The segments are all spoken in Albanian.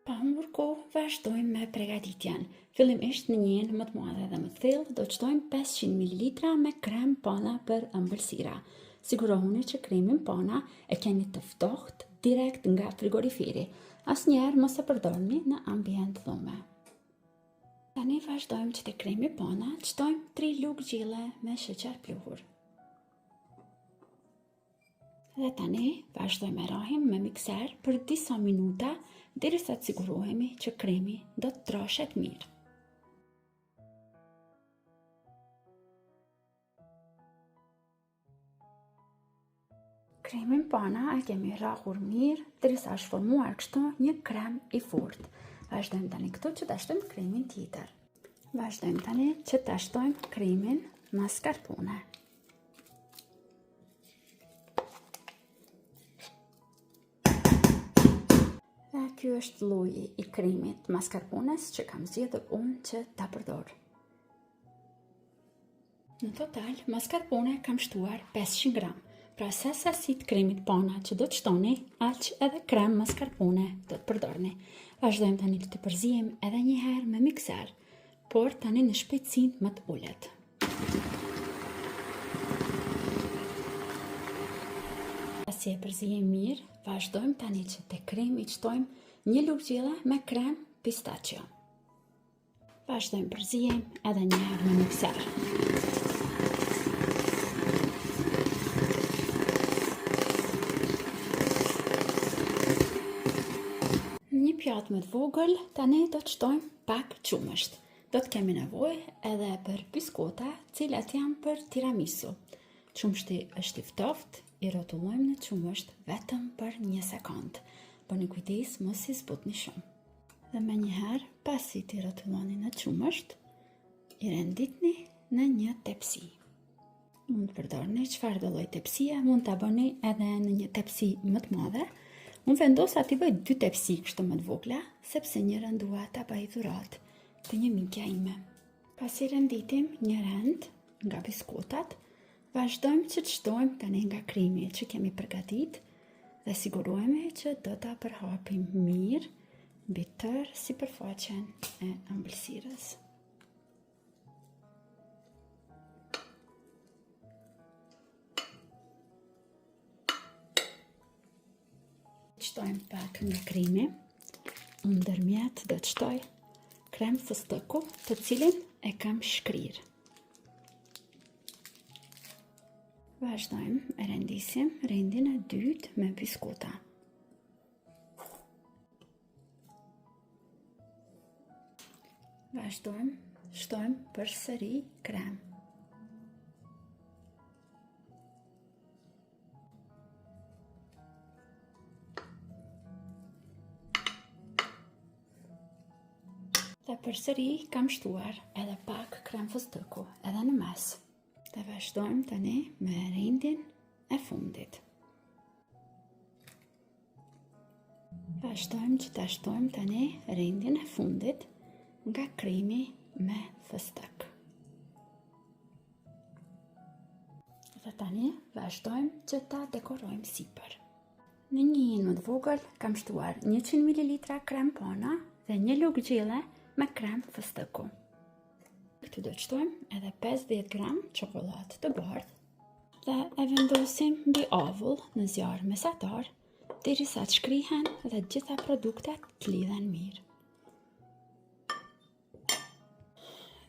Pa humbur kohë, vazhdojmë me përgatitjen. Fillimisht në njën më të madhe dhe më të thellë, do të shtojmë 500 ml me krem pana për ëmbëlsira. Sigurohuni që kremin pana e keni të ftohtë direkt nga frigoriferi. Asnjëherë mos e përdorni në ambient dhume. Tani vazhdojmë që te kremi pana të shtojmë 3 lugë gjille me sheqer pluhur. Dhe tani vazhdojmë e rahim me mikser për disa minuta derisa të sigurohemi që kremi do të troshet mirë. Kremin pana e kemi rrahur mirë derisa është formuar kështu një krem i fortë. Vazhdojmë tani këtu që ta shtojmë kremin tjetër. Vazhdojmë tani që ta shtojmë kremin mascarpone. Dhe ky është lloji i kremit mascarpones që kam zgjedhur unë që ta përdor. Në total, mascarpone kam shtuar 500 gram. Pra sa sasit kremit pana që do të shtoni, aq edhe krem mascarpone do të përdorni. Vazhdojmë tani të përzijem edhe një herë me mikser, por tani në shpejtësinë më të ulët. Pasi e përzijem mirë, vazhdojmë tani që te kremi të shtojmë 1 lugë gjille me krem pistachio. Vazhdojmë përzijem edhe një herë me mikser. Një pjatë më të vogël, tani do të shtojmë pak qumësht. Do të kemi nevojë edhe për biskota, cilat janë për tiramisu. Qumështi është i ftoftë, i rrotullojmë në qumësht vetëm për 1 sekond. Bëni kujdes mos i zbutni shumë. Dhe me njëherë, pasi t'i rrotulloni në qumësht, i renditni në një tepsi. Mund të përdorni çfarë do lloj tepsie, mund ta bëni edhe në një tepsi më të madhe. Unë vendosa t'i bëj 2 tepsi kështu më të vogla, sepse njërën dua ta bëj dhuratë të një mikja ime. Pasi renditim një rend nga biskotat, vazhdojmë që të shtojmë tani nga kremi që kemi përgatit dhe sigurohemi që do ta përhapim mirë mbi tërë sipërfaqen e ëmbëlsirës. Shtojmë pak nga kremi, unë ndërmjet do të shtoj krem fëstëku të cilin e kam shkrirë. Vazhdojmë e rendisim rendin e dytë me biskota. Vazhdojmë, shtojmë përsëri krem. Dhe përsëri kam shtuar edhe pak krem fëstëku edhe në mes. Dhe vazhdojmë tani me rendin e fundit. Vazhdojmë që ta shtojmë tani rendin e fundit nga kremi me fëstëk. Dhe tani vazhdojmë që ta dekorojmë sipër. Në një hinë më të vogël kam shtuar 100 ml krem pana dhe 1 lugë gjille me krem fëstëku. Këtu do të shtojmë edhe 50 gram çokoladë të bardhë dhe e vendosim mbi avull në zjarr mesatar derisa të shkrihen dhe të gjitha produktet të lidhen mirë.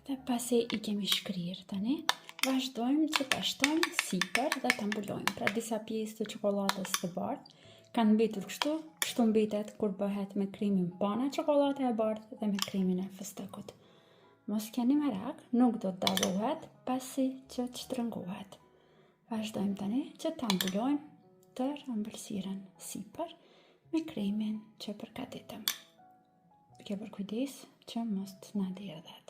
Dhe pasi i kemi shkrirë tani, vazhdojmë që ta shtojmë sipër dhe ta mbulojmë. Pra disa pjesë të çokoladës të bardhë kanë mbetur kështu mbetet kur bëhet me kremin pana çokoladë e bardhë dhe me kremin e fëstëkut. Mos keni merak, nuk do të dallohet pasi që të shtrëngohet. Vazhdojmë tani që ta mbulojmë tërë ëmbëlsirën sipër me kremin që përgatitëm. Duke bërë kujdes që mos të na derdhet.